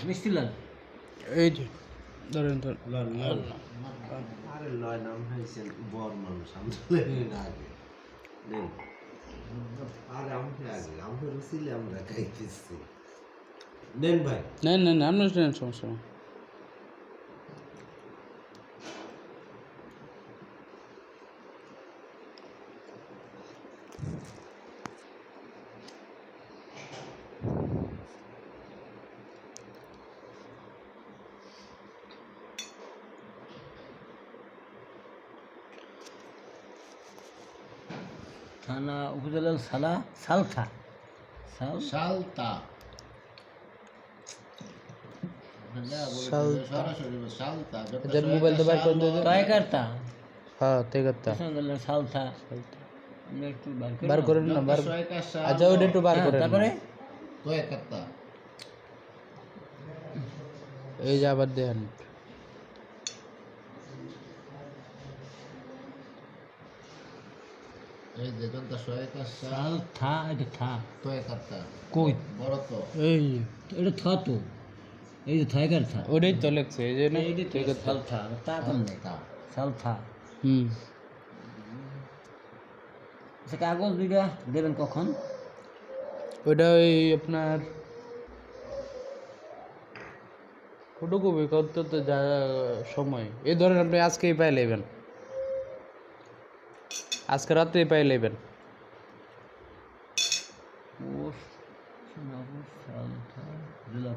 মিষ্টি লাল এই যে ধরেন আরে লয় নাম হয়েছেন বর মানুষ আমরা আগে আরে আমরা রুচিলে আমরা খাইতেছি নেন ভাই নেন আপনার সমস্যা নেই। থানা উপজেলা সালথা শালতা এদের মোবাইল তো বার করে দিতে টয়কারতা হ্যাঁ তেগাত্তা সালথা একটু বার করেন না বার আচ্ছা ওটা একটু বার করেন তারপরে এই যে আবার দেখেন এই দেখুন তো সালথা এটা থা তোয়াকাত্তা কই বড় তো এই এটা থা তো এই যে থাইকার থা ওটাই তো লেখছে এই যে না এইটা তেগাত্তা সালথা তা কম নেই সালথা হুম সে কাগজ দুইটা দেবেন কখন ওইটা ওই আপনার ফটোকপি করতে তো যা সময় এই ধরেন আপনি আজকেই পাই নেবেন আজকে রাত্রেই পাই নেবেন সালথা জেলা